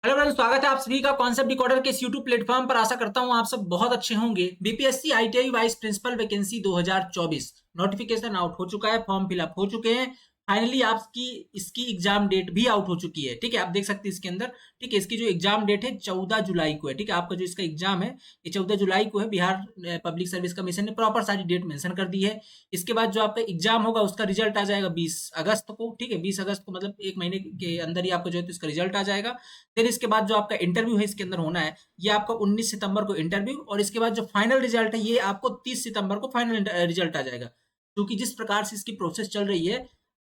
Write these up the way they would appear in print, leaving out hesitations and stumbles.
Hello friends, स्वागत है आप सभी का कॉन्सेप्ट डिकोडर के इस यूट्यूब प्लेटफॉर्म पर। आशा करता हूं आप सब बहुत अच्छे होंगे। BPSC ITI vice principal vacancy 2024 notification out हो चुका है, फॉर्म फिलअप हो चुके हैं। फाइनली आपकी इसकी एग्जाम डेट भी आउट हो चुकी है। ठीक है, आप देख सकते हैं इसके अंदर। ठीक है, इसकी जो एग्जाम डेट है 14 जुलाई को है। ठीक है, आपका जो इसका एग्जाम है ये 14 जुलाई को है। बिहार पब्लिक सर्विस कमीशन ने प्रॉपर सारी डेट मेंशन कर दी है। इसके बाद जो आपका एग्जाम होगा उसका रिजल्ट आ जाएगा 20 अगस्त को। ठीक है, 20 अगस्त को मतलब एक महीने के अंदर ही आपको जो है तो इसका रिजल्ट आ जाएगा। फिर इसके बाद जो आपका इंटरव्यू है इसके अंदर होना है, ये आपका 19 सितंबर को इंटरव्यू, और इसके बाद जो फाइनल रिजल्ट है ये आपको 30 सितंबर को फाइनल रिजल्ट आ जाएगा। क्योंकि जिस प्रकार से इसकी प्रोसेस चल रही है,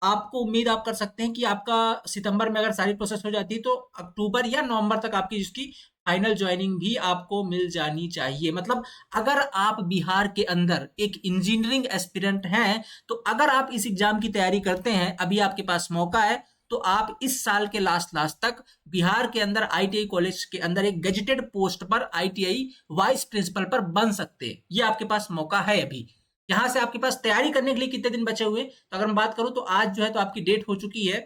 आपको उम्मीद आप कर सकते हैं कि आपका सितंबर में अगर सारी प्रोसेस हो जाती है तो अक्टूबर या नवंबर तक आपकी इसकी फाइनल ज्वाइनिंग भी आपको मिल जानी चाहिए। मतलब अगर आप बिहार के अंदर एक इंजीनियरिंग एस्पिरेंट हैं, तो अगर आप इस एग्जाम की तैयारी करते हैं, अभी आपके पास मौका है, तो आप इस साल के लास्ट लास्ट तक बिहार के अंदर आईटीआई कॉलेज के अंदर एक गजेटेड पोस्ट पर आईटीआई वाइस प्रिंसिपल पर बन सकते हैं। ये आपके पास मौका है। अभी यहां से आपके पास तैयारी करने के लिए कितने दिन बचे हुए, तो अगर मैं बात करूं तो आज जो है तो आपकी डेट हो चुकी है।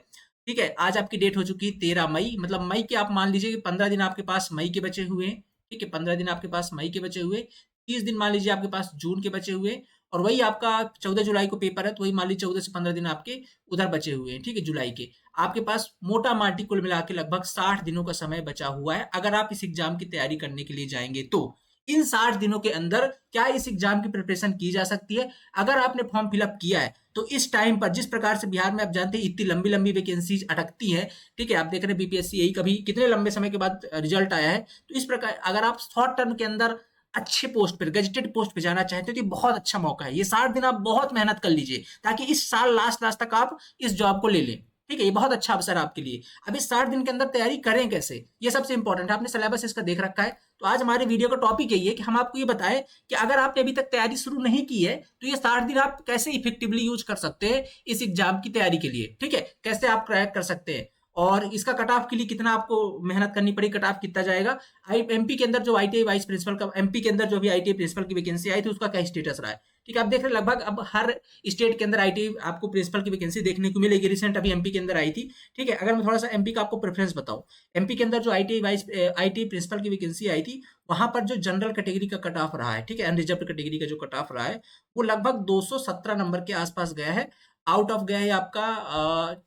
ठीक है, आज आपकी डेट हो चुकी है 13 मई, मतलब मई के आप मान लीजिए कि 15 दिन आपके पास मई के बचे हुए हैं। ठीक है, 15 दिन आपके पास मई के बचे हुए, 30 दिन मान लीजिए आपके पास जून के बचे हुए, और वही आपका 14 जुलाई को पेपर है तो वही मान लीजिए 14 से 15 दिन आपके उधर बचे हुए हैं। ठीक है, जुलाई के आपके पास मोटा माटी कुल मिला के लगभग 60 दिनों का समय बचा हुआ है। अगर आप इस एग्जाम की तैयारी करने के लिए जाएंगे तो इन 60 दिनों के अंदर क्या इस एग्जाम की प्रिपरेशन की जा सकती है। अगर आपने फॉर्म फिलअप किया है तो इस टाइम पर जिस प्रकार से बिहार में आप जानते हैं इतनी लंबी लंबी वैकेंसीज अटकती है। ठीक है, आप देख रहे हैं बीपीएससी यही कभी कितने लंबे समय के बाद रिजल्ट आया है। तो इस प्रकार अगर आप शॉर्ट टर्म के अंदर अच्छे पोस्ट पर गजेटेड पोस्ट पे जाना चाहते हो तो ये बहुत अच्छा मौका है। ये 60 दिन आप बहुत मेहनत कर लीजिए ताकि इस साल लास्ट लास्ट तक आप इस जॉब को ले लें। ठीक है, ये बहुत अच्छा अवसर है आपके लिए। अब इस 60 दिन के अंदर तैयारी करें कैसे, ये सबसे इंपॉर्टेंट है। आपने सिलेबस इसका देख रखा है, तो आज हमारे वीडियो का टॉपिक यही है कि हम आपको ये बताएं कि अगर आपने अभी तक तैयारी शुरू नहीं की है तो ये 60 दिन आप कैसे इफेक्टिवली यूज कर सकते हैं इस एग्जाम की तैयारी के लिए। ठीक है, कैसे आप क्रैक कर सकते हैं और इसका कट ऑफ के लिए कितना आपको मेहनत करनी पड़ी, कट ऑफ कितना जाएगा। एमपी के अंदर जो आईटीआई वाइस प्रिंसिपल का, एमपी के अंदर जो भी आईटीआई प्रिंसिपल की वैकेंसी आई थी उसका क्या स्टेटस रहा है। ठीक है, आप देख रहे हैं लगभग अब हर स्टेट के अंदर आईटीआई आपको प्रिंसिपल की वैकेंसी देखने को मिलेगी। रिसेंट अभी एमपी के अंदर आई थी। ठीक है, अगर मैं थोड़ा सा एमपी का आपको प्रेफरेंस बताऊं, एमपी के अंदर जो आईटीआई प्रिंसिपल की वैकेंसी आई थी वहां पर जो जनरल कैटेगरी का कट ऑफ रहा है, ठीक है, अनरिजर्व कैटेगरी का जो कट ऑफ रहा है वो लगभग 217 नंबर के आसपास गया है। आउट ऑफ गया है आपका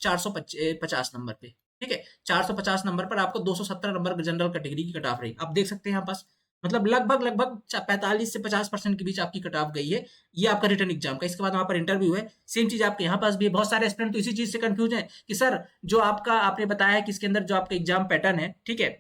450 नंबर पे। ठीक है, 450 नंबर पर आपको 217 नंबर जनरल कैटेगरी की कट ऑफ रही। आप देख सकते हैं यहाँ पास मतलब लगभग लगभग 45 से 50% के बीच आपकी कट ऑफ गई है। ये आपका रिटर्न एग्जाम का। इसके बाद वहां पर इंटरव्यू है, सेम चीज आपके यहाँ पास भी है। बहुत सारे स्टूडेंट तो इसी चीज से कंफ्यूज है कि सर जो आपका आपने बताया है कि इसके अंदर जो आपका एग्जाम पैटर्न है, ठीक है,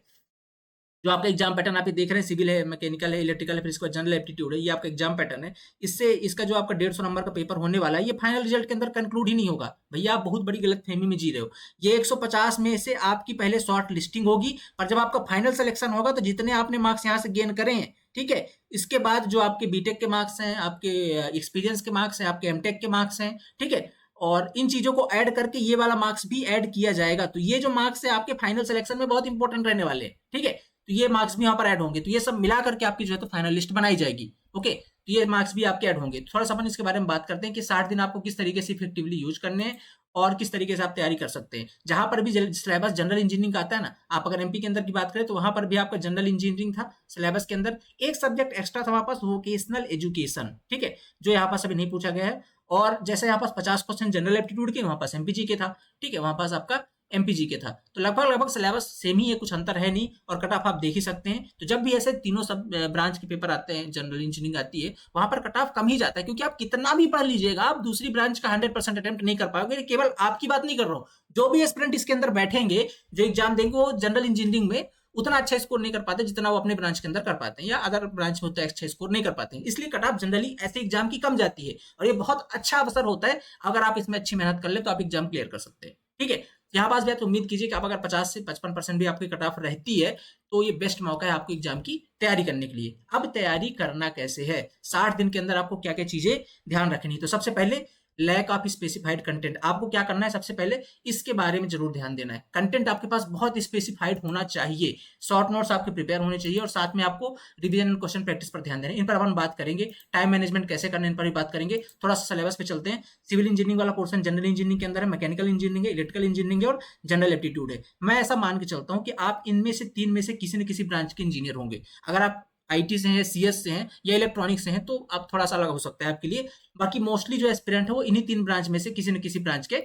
जो आपका एग्जाम पैटर्न आप ये देख रहे हैं, सिविल है, मैकेनिकल है, इलेक्ट्रिकल है, फिर इसके बाद जनरल एप्टीट्यूड है, ये आपका एग्जाम पैटर्न है। इससे इसका जो आपका 150 नंबर का पेपर होने वाला है ये फाइनल रिजल्ट के अंदर कंक्लूड ही नहीं होगा। भैया आप बहुत बड़ी गलत फहमी में जी रहे हो। ये 150 में से आपकी पहले शॉर्ट लिस्टिंग होगी, पर जब आपका फाइनल सिलेक्शन होगा तो जितने आपने मार्क्स यहाँ से गेन करें हैं, ठीक है, इसके बाद जो आपके बीटेक के मार्क्स हैं, आपके एक्सपीरियंस के मार्क्स हैं, आपके एमटेक के मार्क्स हैं, ठीक है, और इन चीजों को ऐड करके ये वाला मार्क्स भी ऐड किया जाएगा। तो ये जो मार्क्स है आपके फाइनल सिलेक्शन में बहुत इंपॉर्टेंट रहने वाले हैं। ठीक है, तो ये मार्क्स भी यहाँ पर ऐड होंगे। तो ये सब मिला करके आपकी जो है तो फाइनल लिस्ट बनाई जाएगी। ओके, तो ये मार्क्स भी आपके ऐड होंगे। थोड़ा सा अपन इसके बारे में बात करते हैं कि 60 दिन आपको किस तरीके से इफेक्टिवली यूज करने हैं और किस तरीके से आप तैयारी कर सकते हैं। जहां पर भी सिलेबस जनरल इंजीनियरिंग का आता है ना, आप अगर एमपी के अंदर की बात करें तो वहां पर भी आपका जनरल इंजीनियरिंग था सिलेबस के अंदर। एक सब्जेक्ट एक्स्ट्रा था वहां पास, वोकेशनल एजुकेशन, ठीक है, जो यहाँ पास अभी नहीं पूछा गया है। और जैसे यहाँ पास 50% जनरल एप्टीट्यूड के, वहां पास एमपीजी के था। ठीक है, वहां पास आपका एमपीजी के था। तो लगभग लगभग सिलेबस सेम ही है, कुछ अंतर है नहीं, और कट ऑफ आप देख ही सकते हैं। तो जब भी ऐसे तीनों सब ब्रांच के पेपर आते हैं, जनरल इंजीनियरिंग आती है, वहां पर कट ऑफ कम ही जाता है। क्योंकि आप कितना भी पढ़ लीजिएगा आप दूसरी ब्रांच का 100% अटेम्प्ट नहीं कर पाओगे। केवल आपकी बात नहीं कर रहा हूँ, जो भी एस्पिरेंट इसके अंदर बैठेंगे जो एग्जाम देंगे वो जनरल इंजीनियरिंग में उतना अच्छा स्कोर नहीं कर पाते जितना वो अपने ब्रांच के अंदर कर पाते हैं, या अदर ब्रांच में उतना अच्छा स्कोर नहीं कर पाते हैं। इसलिए कट ऑफ जनरली ऐसे एग्जाम की कम जाती है, और ये बहुत अच्छा अवसर होता है। अगर आप इसमें अच्छी मेहनत कर ले तो आप एग्जाम क्लियर कर सकते हैं। ठीक है, यहाँ पास भी आप उम्मीद कीजिए कि आप अगर 50 से 55% भी आपकी कट ऑफ रहती है तो ये बेस्ट मौका है आपको एग्जाम की तैयारी करने के लिए। अब तैयारी करना कैसे है, 60 दिन के अंदर आपको क्या क्या चीजें ध्यान रखनी है। तो सबसे पहले लैक ऑफ स्पेसिफाइड कंटेंट। आपको क्या करना है, सबसे पहले इसके बारे में जरूर ध्यान देना है। कंटेंट आपके पास बहुत स्पेसिफाइड होना चाहिए, शॉर्ट नोट्स आपके प्रिपेयर होने चाहिए, और साथ में आपको रिवीजन एंड क्वेश्चन प्रैक्टिस पर ध्यान देना है। इन पर अपन बात करेंगे, टाइम मैनेजमेंट कैसे करना है इन पर भी बात करेंगे। थोड़ा सा सिलेबस पे चलते हैं। सिविल इंजीनियरिंग वाला पोर्शन जनरल इंजीनियरिंग के अंदर है, मैकेनिकल इंजीनियरिंग है, इलेक्ट्रिकल इंजीनियरिंग है और जनरल एप्टीट्यूड है। मैं ऐसा मान के चलता हूँ कि आप इनमें से तीन में से किसी न किसी ब्रांच के इंजीनियर होंगे। अगर आप आईटी से हैं, सीएस से हैं या इलेक्ट्रॉनिक्स से हैं तो आप थोड़ा सा अलग हो सकता है आपके लिए। बाकी मोस्टली जो एस्पिरेंट है वो इन्हीं तीन ब्रांच में से किसी न किसी ब्रांच के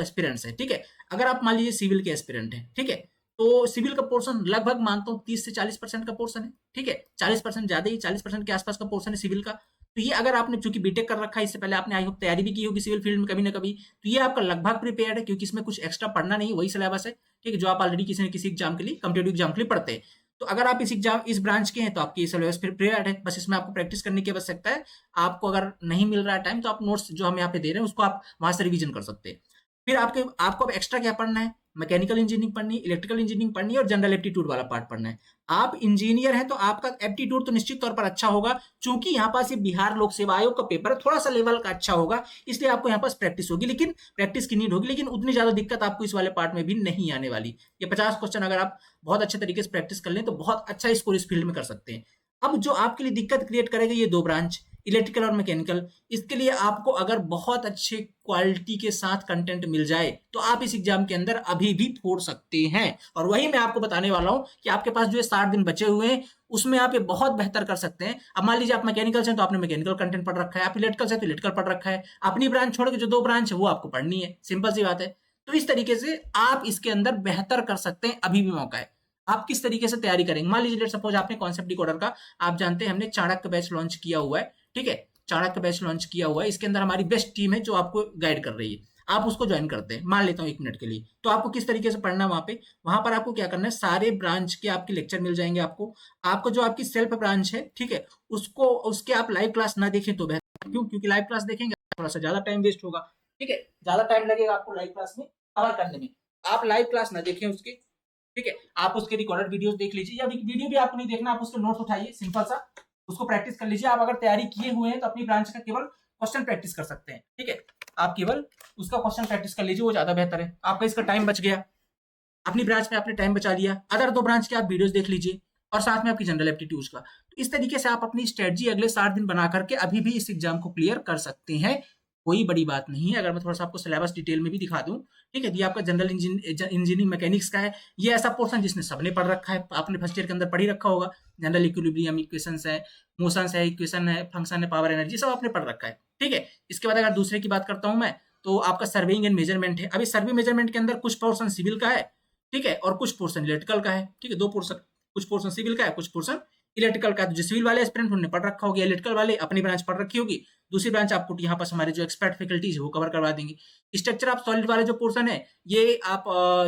एस्पिरेंट्स हैं, ठीक है। अगर आप मान लीजिए सिविल के एस्पिरेंट हैं, ठीक है, तो सिविल का पोर्शन लगभग मानता हूँ 30 से 40% का पोर्शन है, ठीक है। 40% ज्यादा ही, 40% के आसपास का पोर्शन है सिविल का। तो ये अगर आपने चूंकि बीटेक कर रखा है, इससे पहले आपने आई होप तैयारी भी की होगी सिविल फील्ड में कभी ना कभी, तो ये आपका लगभग प्रिपेयर्ड है, क्योंकि इसमें कुछ एक्स्ट्रा पढ़ना नहीं, वही सिलेबस है, ठीक है, जो आप ऑलरेडी किसी न किसी एग्जाम के लिए, कॉम्पिटेटिव एग्जाम के लिए पढ़ते हैं। तो अगर आप इस ब्रांच के हैं तो आपकी सिलेबस प्रिपेयर्ड है, बस इसमें आपको प्रैक्टिस करने की आवश्यकता है। आपको अगर नहीं मिल रहा है टाइम तो आप नोट्स जो हम यहाँ पे दे रहे हैं उसको आप वहां से रिवीजन कर सकते हैं। फिर आपको अब एक्स्ट्रा क्या पढ़ना है, मैकेनिकल इंजीनियरिंग पढ़नी है, इलेक्ट्रिकल इंजीनियरिंग पढ़नी है और जनरल एप्टीट्यूड वाला पार्ट पढ़ना है। आप इंजीनियर हैं तो आपका एप्टीट्यूड तो निश्चित तौर पर अच्छा होगा, क्योंकि यहाँ पास ये बिहार लोक सेवा आयोग का पेपर है, थोड़ा सा लेवल का अच्छा होगा, इसलिए आपको यहाँ पास प्रैक्टिस होगी, लेकिन प्रैक्टिस की नीड होगी, लेकिन उतनी ज्यादा दिक्कत आपको इस वाले पार्ट में भी नहीं आने वाली। ये 50 क्वेश्चन अगर आप बहुत अच्छे तरीके से प्रैक्टिस कर लें तो बहुत अच्छा स्कोर इस फील्ड में कर सकते हैं। अब जो आपके लिए दिक्कत क्रिएट करेगा ये दो ब्रांच, इलेक्ट्रिकल और मैकेनिकल, इसके लिए आपको अगर बहुत अच्छे क्वालिटी के साथ कंटेंट मिल जाए तो आप इस एग्जाम के अंदर अभी भी फोड़ सकते हैं। और वही मैं आपको बताने वाला हूं कि आपके पास जो 60 दिन बचे हुए हैं उसमें आप ये बहुत बेहतर कर सकते हैं। अब मान लीजिए आप मैकेनिकल से तो आपने मैकेनिकल कंटेंट पढ़ रखा है, आप इलेक्ट्रिकल से तो इलेक्ट्रिकल पढ़ रखा है, अपनी ब्रांच छोड़ के जो दो ब्रांच है वो आपको पढ़नी है, सिंपल सी बात है। तो इस तरीके से आप इसके अंदर बेहतर कर सकते हैं, अभी भी मौका है। आप किस तरीके से तैयारी करेंगे, मान लीजिए सपोज आपने कॉन्सेप्ट डिकोडर का, आप जानते हैं हमने चाणक्य बैच लॉन्च किया हुआ है, ठीक है, चाणक्य बैच लॉन्च किया हुआ है, इसके अंदर हमारी बेस्ट टीम है जो आपको गाइड कर रही है। आप उसको ज्वाइन करते हैं, मान लेता हूँ 1 मिनट के लिए, तो आपको किस तरीके से पढ़ना है वहां पर आपको क्या करना है, सारे ब्रांच के आपके लेक्चर मिल जाएंगे आपको जो आपकी सेल्फ ब्रांच है, ठीक है, उसके आप लाइव क्लास ना देखें तो बेहतर। क्यों? क्योंकि लाइव क्लास देखेंगे थोड़ा सा ज्यादा टाइम वेस्ट होगा, ठीक है, ज्यादा टाइम लगेगा आपको लाइव क्लास में कवर करने में। आप लाइव क्लास ना देखें उसके, ठीक है, आप उसके रिकॉर्डेड वीडियोस देख लीजिए, या वीडियो भी आपको नहीं देखना, आप उसके नोट्स उठाइए, सिंपल सा उसको प्रैक्टिस कर लीजिए। आप अगर तैयारी किए हुए हैं तो अपनी ब्रांच का केवल क्वेश्चन प्रैक्टिस कर सकते हैं, ठीक है, आप केवल उसका क्वेश्चन प्रैक्टिस कर लीजिए, वो ज्यादा बेहतर है। आपका इसका टाइम बच गया, अपनी ब्रांच में आपने टाइम बचा लिया, अदर दो ब्रांच के आप वीडियोस देख लीजिए और साथ में आपकी जनरल एप्टीट्यूड का। तो इस तरीके से आप अपनी स्ट्रेटजी अगले 60 दिन बना करके अभी भी इस एग्जाम को क्लियर कर सकते हैं, कोई बड़ी बात नहीं है। अगर मैं थोड़ा सा आपको सिलेबस डिटेल में भी दिखा दूं, ठीक है, ये आपका जनरल इंजीनियरिंग मैकेनिक्स का है, ये ऐसा पोर्शन जिसने सबने पढ़ रखा है, आपने फर्स्ट ईयर के अंदर पढ़ ही रखा होगा। जनरल इक्विलिब्रियम, इक्वेशंस है, मोशंस है, इक्वेशन है, फंक्शन है, पावर एनर्जी, सब आपने पढ़ रखा है, ठीक है। इसके बाद अगर दूसरे की बात करता हूं मैं, तो आपका सर्वेइंग एंड मेजरमेंट है। अभी सर्वे मेजरमेंट के अंदर कुछ पोर्शन सिविल का है, ठीक है, और कुछ पोर्शन इलेक्ट्रिकल का है, ठीक है, दो पोर्शन, कुछ पोर्शन सिविल का है, कुछ पोर्शन इलेक्ट्रिकल का है। तो जो सिविल वाले एस्पिरेंट उन्होंने पढ़ रखा होगा, इलेक्ट्रिकल वाले अपनी ब्रांच पढ़ रखी होगी, दूसरी ब्रांच आपको यहाँ पर हमारे जो एक्सपर्ट फैकल्टीज है वो कवर करवा देंगे। स्ट्रक्चर ऑफ सॉलिड वाले जो पोर्शन है ये आप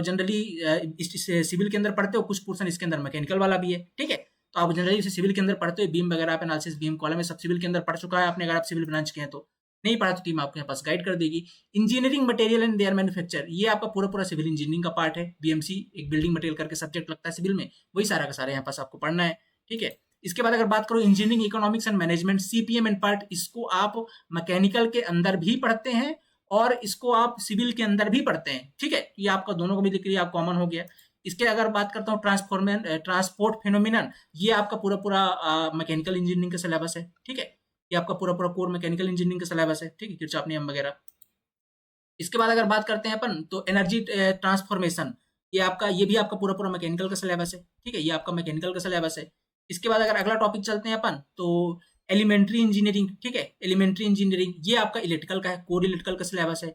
जनरली सिविल के अंदर पढ़ते हो, कुछ पोर्शन इसके अंदर मैकेनिकल वाला भी है, ठीक है। तो आप जनरली सिविल के अंदर पढ़ते हो, बीम वगैरह एनालिसिस, बीम कॉलम, सब सिविल के अंदर पढ़ चुका है आपने, अगर आप सिविल ब्रांच के हैं तो। नहीं पढ़ा तो टीम आपके यहाँ पास गाइड कर देगी। Engineering material and their manufacture, ये आपका पूरा सिविल इंजीनियरिंग का पार्ट है। बीएमसी एक बिल्डिंग मटेरियल करके सब्जेक्ट लगता है सिविल में, वही सारा का सारा यहाँ पास आपको पढ़ना है, ठीक है। इसके बाद अगर बात करो engineering economics and management, CPM and part, इसको आप मैकेनिकल के अंदर भी पढ़ते हैं और इसको आप सिविल के अंदर भी पढ़ते हैं, ठीक है। ये आपका दोनों को मिलकर आप कॉमन हो गया। इसके अगर बात करता हूँ ट्रांसपोर्ट फेनोमेनन, ये आपका पूरा मैकेनिकल इंजीनियरिंग का सिलेबस है, ठीक है। ये आपका पूरा कोर मैकेनिकल इंजीनियरिंग का सिलेबस है, ठीक है, किरचॉफ नियम वगैरह। इसके बाद अगर बात करते हैं अपन तो एनर्जी ट्रांसफॉर्मेशन, ये भी आपका पूरा मैकेनिकल का सिलेबस है, ठीक है, ये आपका मैकेनिकल का सिलेबस है। इसके बाद अगर अगला टॉपिक चलते हैं अपन तो एलिमेंट्री इंजीनियरिंग, ठीक है, एलिमेंट्री इंजीनियरिंग ये आपका इलेक्ट्रिकल का है, कोर इलेक्ट्रिकल का सिलेबस है,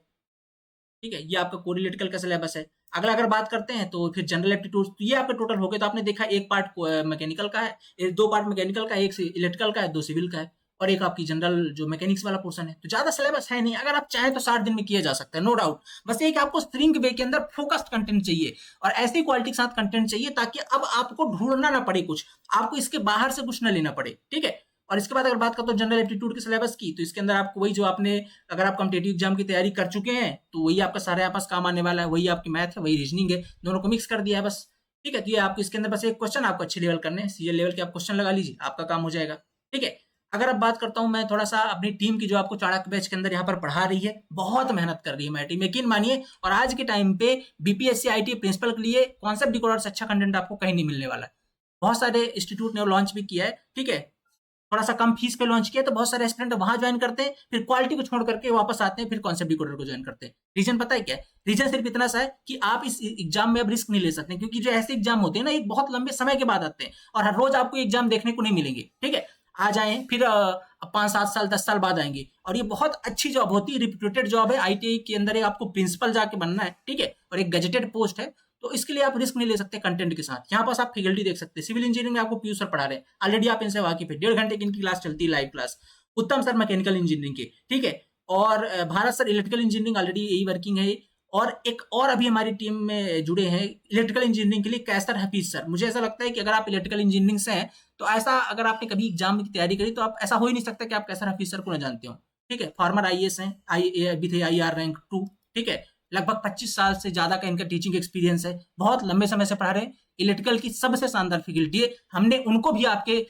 ठीक है, ये आपका कोर इलेक्ट्रिकल का सिलेबस है। अगला अगर बात करते हैं तो फिर जनरल एप्टीट्यूड, तो ये आपका टोटल हो गया। तो आपने देखा एक पार्ट मैकेनिकल का है, दो पार्ट मैकेनिकल का है, एक इलेक्ट्रिकल का है, दो सिविल का है, और एक आपकी जनरल जो मैकेनिक्स वाला पोर्शन है। तो ज्यादा सिलेबस है नहीं, अगर आप चाहें तो 60 दिन में किया जा सकता है, नो डाउट। बस एक आपको स्ट्रिंग वे के अंदर फोकस्ड कंटेंट चाहिए और ऐसी क्वालिटी के साथ कंटेंट चाहिए ताकि अब आपको ढूंढना ना पड़े, कुछ आपको इसके बाहर से कुछ ना लेना पड़े, ठीक है। और इसके बाद अगर बात करते हो जनरल एप्टीट्यूड के सिलेबस की, तो इसके अंदर आपको वही जो आपने, अगर आप कॉम्पिटिटिव एग्जाम की तैयारी कर चुके हैं तो वही आपका सारे आपस काम आने वाला है, वही आपकी मैथ है, वही रीजनिंग है, दोनों को मिक्स कर दिया है बस, ठीक है। तो ये आपको इसके अंदर बस एक क्वेश्चन आपको अच्छे लेवल करने हैं, सीए लेवल के आप क्वेश्चन लगा लीजिए, आपका काम हो जाएगा, ठीक है। अगर अब बात करता हूँ मैं थोड़ा-सा अपनी टीम की, जो आपको चाणक्य बैच के अंदर यहाँ पर पढ़ा रही है, बहुत मेहनत कर रही है हमारी टीम, यकीन मानिए। और आज के टाइम पे बीपीएससी आईटी प्रिंसिपल के लिए कॉन्सेप्ट डिकोडर से अच्छा कंटेंट आपको कहीं नहीं मिलने वाला है। बहुत सारे इंस्टीट्यूट ने लॉन्च भी किया है, ठीक है? थोड़ा-सा कम फीस पे लॉन्च किया, तो बहुत सारे एस्पिरेंट वहाँ जॉइन करते हैं, फिर क्वालिटी को छोड़ करके वापस आते हैं, फिर कॉन्सेप्ट डिकोडर को जॉइन करते हैं। रीज़न पता है क्या है? रीज़न सिर्फ इतना सा है कि आप इस एग्ज़ाम में अब रिस्क नहीं ले सकते, क्योंकि जो ऐसे एग्ज़ाम होते हैं ना, एक बहुत लंबे समय के बाद आते हैं और हर रोज़ आपको एग्ज़ाम देखने को नहीं मिलेंगे, ठीक है? आ जाएँ, फिर 5-7 साल, 10 साल बाद आएँगे, और ये बहुत अच्छी जॉब होती है, रेप्यूटेड जॉब है। आईटीआई के अंदर एक आपको प्रिंसिपल जाके बनना है, ठीक है? और एक गजेटेड पोस्ट है, तो इसके लिए आप रिस्क नहीं ले सकते कंटेंट के साथ। यहाँ पास आप फैकल्टी देख सकते हैं। सिविल इंजीनियरिंग में आपको पीयूष सर पढ़ा रहे हैं, ऑलरेडी आप इनसे वाकिफ है, 1.5 घंटे की इनकी क्लास चलती है, लाइव क्लास। उत्तम सर मैकेनिकल इंजीनियरिंग के, ठीक है? और Bharat sir electrical engineering, already यही वर्किंग है। और एक और अभी हमारी टीम में जुड़े हैं इलेक्ट्रिकल इंजीनियरिंग के लिए, कैसर हफीज सर। मुझे ऐसा लगता है कि अगर आप इलेक्ट्रिकल इंजीनियरिंग से हैं, तो ऐसा अगर आपने कभी एग्जाम की तैयारी करी, तो आप ऐसा हो ही नहीं सकता कि आप कैसर हफीज सर को ना जानते हो, ठीक है? फॉर्मर आईएएस हैं, अभी थे आईआर रैंक 2, ठीक है? लगभग 25 साल से ज्यादा का इनका टीचिंग एक्सपीरियंस है, बहुत लंबे समय से पढ़ा रहे हैं। इलेक्ट्रिकल की सबसे शानदार फैकल्टी है, हमने उनको भी आपके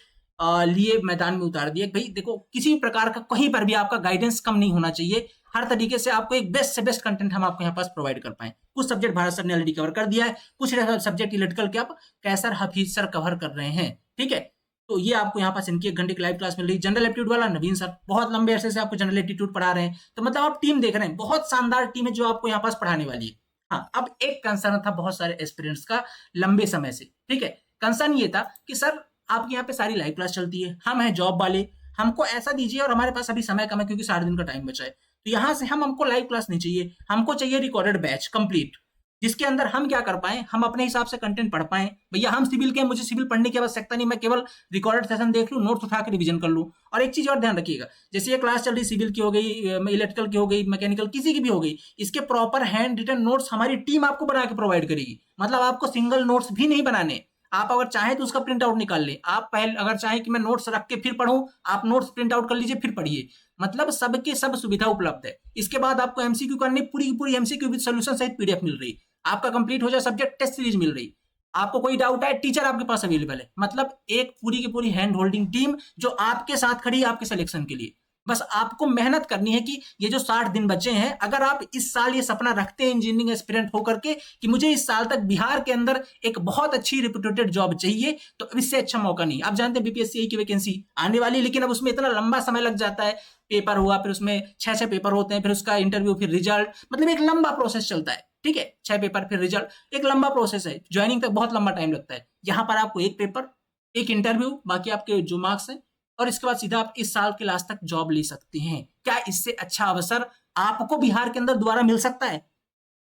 लिए मैदान में उतार दिया। भाई देखो, किसी भी प्रकार का कहीं पर भी आपका गाइडेंस कम नहीं होना चाहिए, हर तरीके से आपको एक बेस्ट से बेस्ट कंटेंट हम आपको यहाँ पास प्रोवाइड कर पाए। कुछ सब्जेक्ट भारत सर ने ऑलरेडी कवर कर दिया है, कुछ सब्जेक्ट इलेक्ट्रिकल के आप कैसर हफीज सर कवर कर रहे हैं, ठीक है? तो ये आपको यहाँ पास इनकी 1 घंटे की लाइव क्लास मिल रही है। जनरल एप्टीट्यूड वाला नवीन सर बहुत लंबे अरसे से आपको जनरल एप्टीट्यूड पढ़ा रहे हैं, तो मतलब आप टीम देख रहे हैं, बहुत शानदार टीम है जो आपको यहाँ पास पढ़ाने वाली है। हाँ, अब एक कंसर्न था बहुत सारे एस्पिरेंट्स का लंबे समय से, ठीक है? कंसर्न ये था कि सर आपके यहाँ पे सारी लाइव क्लास चलती है, हम हैं जॉब वाले, हमको ऐसा दीजिए, और हमारे पास अभी समय कम है क्योंकि 4 दिन का टाइम बचा है, तो यहाँ से हमको लाइव क्लास नहीं चाहिए, हमको चाहिए रिकॉर्डेड बैच कंप्लीट, जिसके अंदर हम क्या कर पाए, हम अपने हिसाब से कंटेंट पढ़ पाए। भैया हम सिविल के, मुझे सिविल पढ़ने की आवश्यकता नहीं, मैं केवल रिकॉर्डेड सेशन देख लूँ, नोट्स उठा के रिवीजन कर लूँ। और एक चीज और ध्यान रखिएगा, जैसे ये क्लास चल रही, सिविल की हो गई, इलेक्ट्रिकल की हो गई, मैकेनिकल, किसी की भी हो गई, इसके प्रॉपर हैंड रिटन नोट्स हमारी टीम आपको बना के प्रोवाइड करेगी। मतलब आपको सिंगल नोट्स भी नहीं बनाने, आप अगर चाहें तो उसका प्रिंट आउट निकाल लें। आप पहले अगर चाहें कि मैं नोट्स रख के फिर पढ़ूं, आप नोट्स प्रिंट आउट कर लीजिए फिर पढ़िए, मतलब सबके सब सुविधा उपलब्ध है। इसके बाद आपको एमसीक्यू करनी, पूरी की पूरी एमसीक्यू विद सॉल्यूशन सहित पीडीएफ मिल रही, आपका कंप्लीट हो जाए सब्जेक्ट, टेस्ट सीरीज मिल रही, आपको कोई डाउट है टीचर आपके पास अवेलेबल है। मतलब एक पूरी की पूरी हैंड होल्डिंग टीम जो आपके साथ खड़ी है आपके सिलेक्शन के लिए। बस आपको मेहनत करनी है कि ये जो 60 दिन बचे हैं, अगर आप इस साल ये सपना रखते हैं इंजीनियरिंग एस्पिरेंट होकर के कि मुझे इस साल तक बिहार के अंदर एक बहुत अच्छी रिप्यूटेड जॉब चाहिए, तो इससे अच्छा मौका नहीं। आप जानते हैं बीपीएससी की वैकेंसी आने वाली, लेकिन अब उसमें इतना लंबा समय लग जाता है, पेपर हुआ, फिर उसमें 6 पेपर होते हैं, फिर उसका इंटरव्यू, फिर रिजल्ट, मतलब एक लंबा प्रोसेस चलता है, ठीक है? 6 पेपर फिर रिजल्ट, एक लंबा प्रोसेस है, ज्वाइनिंग तक बहुत लंबा टाइम लगता है। यहाँ पर आपको 1 पेपर, 1 इंटरव्यू, बाकी आपके जो मार्क्स हैं, और इसके बाद सीधा आप इस साल के लास्ट तक जॉब ले सकते हैं। क्या इससे अच्छा अवसर आपको बिहार के अंदर दोबारा मिल सकता है?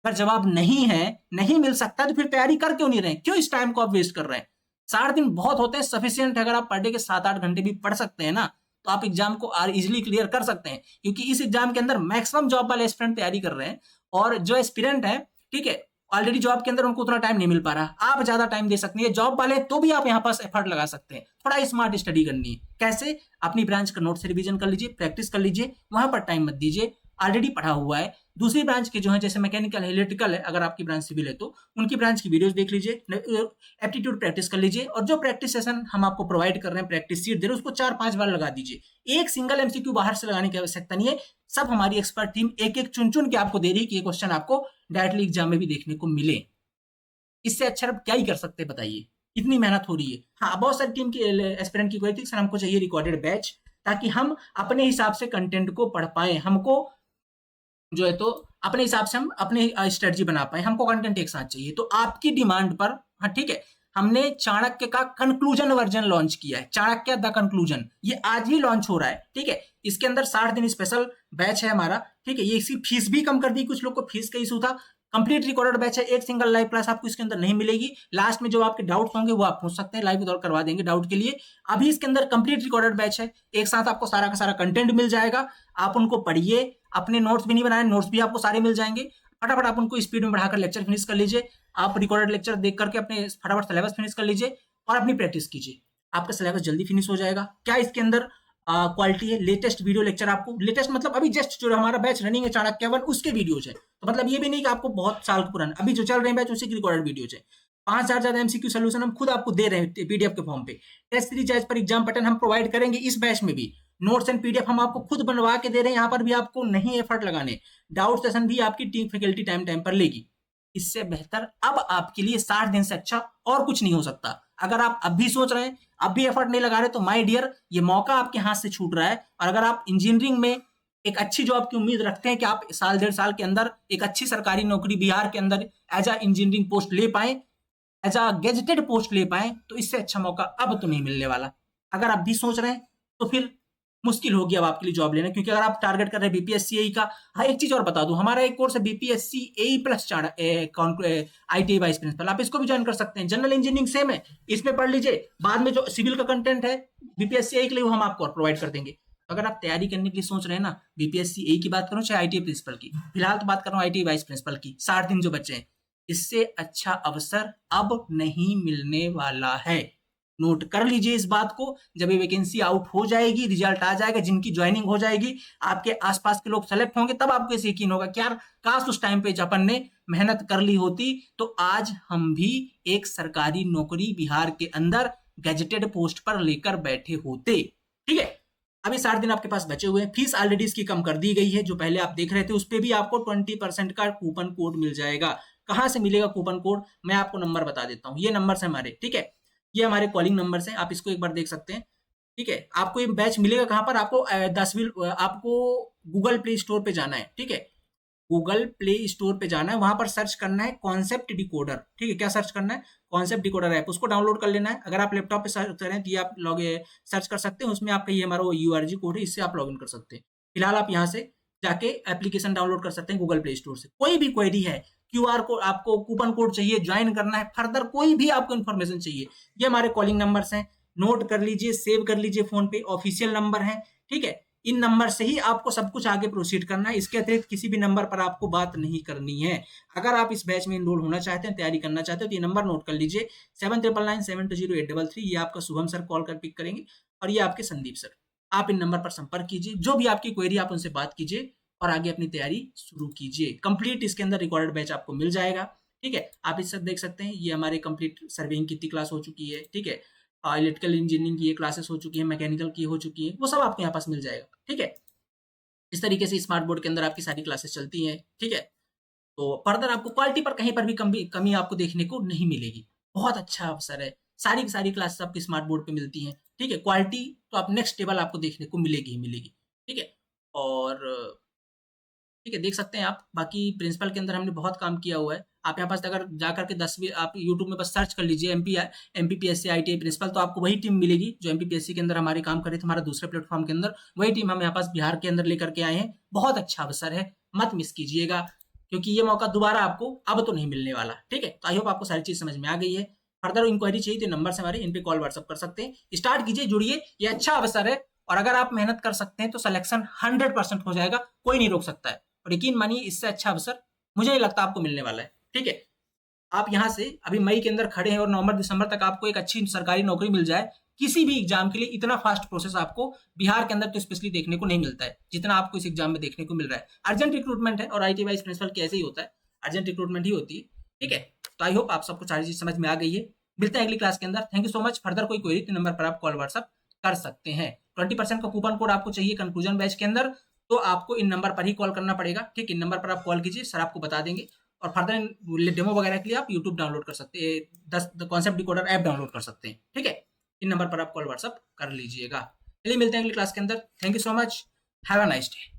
अगर जवाब नहीं है, नहीं मिल सकता, तो फिर तैयारी कर क्यों नहीं रहे? क्यों इस टाइम को आप वेस्ट कर रहे हैं? 60 दिन बहुत होते हैं, सफिशियंट। अगर आप पर डे के 7-8 घंटे भी पढ़ सकते हैं ना, तो आप एग्जाम को इजिली क्लियर कर सकते हैं, क्योंकि इस एग्जाम के अंदर मैक्सिमम जॉब वाले एस्पिरेंट तैयारी कर रहे हैं, और जो एस्पिरेंट है, ठीक है, ऑलरेडी जॉब के अंदर उनको उतना टाइम नहीं मिल पा रहा, आप ज्यादा टाइम दे सकते हैं। जॉब वाले तो भी आप यहाँ पास एफर्ट लगा सकते हैं, थोड़ा स्मार्ट स्टडी करनी है। कैसे? अपनी ब्रांच का नोट से रिवीजन कर लीजिए, प्रैक्टिस कर लीजिए, वहां पर टाइम मत दीजिए, ऑलरेडी पढ़ा हुआ है। दूसरी ब्रांच के जो है, जैसे मैकेनिकल है, इलेक्ट्रिकल है, अगर आपकी ब्रांच सिविल है तो उनकी ब्रांच की वीडियोस देख लीजिए, एप्टीट्यूड प्रैक्टिस कर लीजिए, और जो प्रैक्टिस सेशन हम आपको प्रोवाइड कर रहे हैं, प्रैक्टिस सीट दे रहे हैं, उसको 4-5 बार लगा दीजिए। एक सिंगल एमसीक्यू बाहर से लगाने की आवश्यकता नहीं है, सब हमारी एक्सपर्ट टीम एक एक चुन चुन के आपको दे रही है कि ये क्वेश्चन आपको डायरेक्टली एग्जाम में भी देखने को मिले। इससे अच्छा क्या ही कर सकते हैं बताइए? इतनी मेहनत हो रही है। हाँ, बहुत सारी टीम की एस्पिरेंट की क्वेरी थी, सर हमको चाहिए रिकॉर्डेड बैच, ताकि हम अपने हिसाब से कंटेंट को पढ़ पाए, हमको जो है तो अपने हिसाब से हम अपने स्ट्रेटजी बना पाए, हमको कंटेंट एक साथ चाहिए। तो आपकी डिमांड पर, हाँ ठीक है, हमने चाणक्य का कंक्लूजन वर्जन लॉन्च किया है, चाणक्य द कंक्लूजन, ये आज ही लॉन्च हो रहा है, ठीक है? इसके अंदर 60 दिन स्पेशल बैच है हमारा, ठीक है? ये इसकी फीस भी कम कर दी, कुछ लोग को फीस का इशू था। कंप्लीट रिकॉर्डेड बैच है, एक सिंगल लाइव क्लास आपको इसके अंदर नहीं मिलेगी। लास्ट में जो आपके डाउट्स होंगे वो आप पूछ सकते हैं, लाइव दौर करवा देंगे डाउट के लिए। अभी इसके अंदर कंप्लीट रिकॉर्डेड बैच है, एक साथ आपको सारा का सारा कंटेंट मिल जाएगा, आप उनको पढ़िए, अपने नोट्स भी नहीं बनाए, नोट्स भी आपको सारे मिल जाएंगे, फटाफट आप उनको स्पीड में बढ़ाकर लेक्चर फिनिश कर लीजिए। आप रिकॉर्डेड लेक्चर देख करके अपने फटाफट सिलेबस फिनिश कर लीजिए और अपनी प्रैक्टिस कीजिए, आपका सिलेबस जल्दी फिनिश हो जाएगा। क्या इसके अंदर क्वालिटी है? लेटेस्ट वीडियो लेक्चर आपको, लेटेस्ट मतलब अभी जस्ट जो हमारा बैच रनिंग है चाणक्य वन, उसके वीडियोज है, तो मतलब ये भी नहीं कि आपको बहुत साल पुराना, अभी जो चल रहे हैं बैच उसी की रिकॉर्डेड वीडियोज है। 5000 ज्यादा एमसीक्यू सोल्यूशन हम खुद आपको दे रहे हैं पीडीएफ के फॉर्म पे। Test series as per exam pattern हम प्रोवाइड करेंगे इस बैच में भी, नोट्स एंड पीडीएफ हम आपको खुद बनवा के दे रहे हैं, यहाँ पर भी आपको नहीं एफर्ट लगाने। डाउट सेशन भी आपकी टीम फैकल्टी टाइम टाइम पर लेगी। इससे बेहतर अब आपके लिए 60 दिन से अच्छा और कुछ नहीं हो सकता। अगर आप अब भी सोच रहे हैं, अब भी एफर्ट नहीं लगा रहे, तो माय डियर ये मौका आपके हाथ से छूट रहा है। और अगर आप इंजीनियरिंग में एक अच्छी जॉब की उम्मीद रखते हैं कि आप साल 1.5 साल के अंदर एक अच्छी सरकारी नौकरी बिहार के अंदर एज अ इंजीनियरिंग पोस्ट ले पाए, एज अ गेजेटेड पोस्ट ले पाए, तो इससे अच्छा मौका अब तो नहीं मिलने वाला। अगर आप भी सोच रहे हैं तो फिर मुश्किल होगी अब आपके लिए जॉब लेना, क्योंकि अगर आप टारगेट कर रहे हैं बीपीएससी एई का। हाँ, एक चीज और बता दूं, हमारा एक कोर्स है बीपीएससी एई प्लस आईटीआई वाइस प्रिंसिपल, आप इसको भी ज्वाइन कर सकते हैं। जनरल इंजीनियरिंग सेम है, इसमें पढ़ लीजिए, बाद में जो सिविल का कंटेंट है बीपीएससी एई के लिए वो हम आपको प्रोवाइड कर देंगे। अगर आप तैयारी करने के लिए सोच रहे हैं ना, बीपीएससी एई की बात करूं चाहे आईटीआई प्रिंसिपल की, फिलहाल तो बात कर रहा हूं आईटीआई वाइस प्रिंसिपल की, 60 दिन जो बचे हैं, इससे अच्छा अवसर अब नहीं मिलने वाला है। नोट कर लीजिए इस बात को। जब ये वैकेंसी आउट हो जाएगी, रिजल्ट आ जाएगा, जिनकी ज्वाइनिंग हो जाएगी, आपके आसपास के लोग सेलेक्ट होंगे, तब आपको इसे यकीन होगा कि यार काश उस टाइम पे अपन ने मेहनत कर ली होती, तो आज हम भी एक सरकारी नौकरी बिहार के अंदर गैजेटेड पोस्ट पर लेकर बैठे होते। ठीक है, अभी 60 दिन आपके पास बचे हुए हैं। फीस ऑलरेडी इसकी कम कर दी गई है, जो पहले आप देख रहे थे उस पर भी आपको 20% का कूपन कोड मिल जाएगा। कहां से मिलेगा कूपन कोड, मैं आपको नंबर बता देता हूं। ये नंबर है हमारे, ठीक है, ये हमारे कॉलिंग नंबर हैं, आप इसको एक बार देख सकते हैं। ठीक है, आपको ये बैच मिलेगा कहां पर, आपको 10वीं आपको गूगल प्ले स्टोर पे जाना है। ठीक है, गूगल प्ले स्टोर पे जाना है, वहां पर सर्च करना है कॉन्सेप्ट डिकोडर। ठीक है, क्या सर्च करना है, कॉन्सेप्ट डिकोडर ऐप, उसको डाउनलोड कर लेना है। अगर आप लैपटॉप पे सर्च करें तो ये आप सर्च कर सकते हैं, उसमें आपका ये हमारा यूआरजी कोड है, इससे आप लॉगिन कर सकते हैं। फिलहाल आप यहाँ से जाके एप्लीकेशन डाउनलोड कर सकते हैं गूगल प्ले स्टोर से। कोई भी क्वेरी है, क्यूआर कोड, आपको कूपन कोड चाहिए, ज्वाइन करना है, फर्दर कोई भी आपको इन्फॉर्मेशन चाहिए, ये हमारे कॉलिंग नंबर्स हैं, नोट कर लीजिए, सेव कर लीजिए, फोन पे ऑफिशियल नंबर है। ठीक है, इन नंबर से ही आपको सब कुछ आगे प्रोसीड करना है, इसके अतिरिक्त किसी भी नंबर पर आपको बात नहीं करनी है। अगर आप इस बैच में इनरोल होना चाहते हैं, तैयारी करना चाहते हैं, तो ये नंबर नोट कर लीजिए, 7999720833। ये आपका शुभम सर कॉल कर पिक करेंगे, और ये आपके संदीप सर। आप इन नंबर पर संपर्क कीजिए, जो भी आपकी क्वेरी आप उनसे बात कीजिए और आगे अपनी तैयारी शुरू कीजिए। कंप्लीट इसके अंदर रिकॉर्डेड बैच आपको मिल जाएगा। ठीक है, आप इस सब देख सकते हैं, ये हमारे कंप्लीट सर्वेइंग कितनी क्लास हो चुकी है। ठीक है, इलेक्ट्रिकल इंजीनियरिंग की ये क्लासेस हो चुकी है, मैकेनिकल की हो चुकी है, वो सब आपको यहाँ पास मिल जाएगा। ठीक है, इस तरीके से स्मार्ट बोर्ड के अंदर आपकी सारी क्लासेस चलती हैं। ठीक है, तो फर्दर आपको क्वालिटी पर कहीं पर भी कमी आपको देखने को नहीं मिलेगी। बहुत अच्छा अवसर है, सारी की सारी क्लासेस आपकी स्मार्ट बोर्ड पे मिलती हैं। ठीक है, क्वालिटी तो आप नेक्स्ट लेवल आपको देखने को मिलेगी ही मिलेगी। ठीक है, और ठीक है, देख सकते हैं आप, बाकी प्रिंसिपल के अंदर हमने बहुत काम किया हुआ है। आप यहाँ पास अगर जाकर के 10वीं आप यूट्यूब में बस सर्च कर लीजिए एमपीपीएससी आईटीआई प्रिंसिपल, तो आपको वही टीम मिलेगी जो एमपीपीएससी के अंदर हमारे काम कर रही थी, हमारा दूसरे प्लेटफॉर्म के अंदर। वही टीम हम यहाँ पास बिहार के अंदर लेकर के आए हैं। बहुत अच्छा अवसर है, मत मिस कीजिएगा, क्योंकि ये मौका दोबारा आपको अब तो नहीं मिलने वाला। ठीक है, तो आई होप आपको सारी चीज समझ में आ गई है। फर्दर इंक्वायरी चाहिए तो नंबर से हमारे, इन पे कॉल व्हाट्सअप कर सकते हैं। स्टार्ट कीजिए, जुड़िए, ये अच्छा अवसर है, और अगर आप मेहनत कर सकते हैं तो सिलेक्शन 100% हो जाएगा, कोई नहीं रोक सकता है। और यकीन मानिए, इससे अच्छा अवसर मुझे नहीं लगता आपको मिलने वाला है। ठीक है, आप यहाँ से अभी मई के अंदर खड़े हैं और नवंबर दिसंबर तक आपको एक अच्छी सरकारी नौकरी मिल जाए, किसी भी एग्जाम के लिए इतना फास्ट प्रोसेस आपको बिहार के अंदर तो स्पेशली देखने को नहीं मिलता है, जितना आपको इस एग्जाम में देखने को मिल रहा है। अर्जेंट रिक्रूटमेंट है, और आईटी वाइस प्रिंसिपल की ऐसे ही होता है, अर्जेंट रिक्रूटमेंट ही होती है। ठीक है, तो आई होप आप सबको सारी चीज समझ में आ गई है। मिलते हैं अगली क्लास के अंदर। Thank you so much. Further कोई क्वेरी नंबर पर आप कॉल व्हाट्सअप कर सकते हैं। 20% का कूपन कोड आपको चाहिए कंक्लूजन बैच के अंदर, तो आपको इन नंबर पर ही कॉल करना पड़ेगा। ठीक, इन नंबर पर आप कॉल कीजिए, सर आपको बता देंगे। और फर्दर डेमो वगैरह के लिए आप यूट्यूब डाउनलोड कर सकते हैं, 10 कॉन्सेप्ट डिकोडर ऐप डाउनलोड कर सकते हैं। ठीक है, इन नंबर पर आप कॉल व्हाट्सअप कर लीजिएगा। चलिए मिलते हैं अगली क्लास के अंदर। Thank you so much, have a nice day.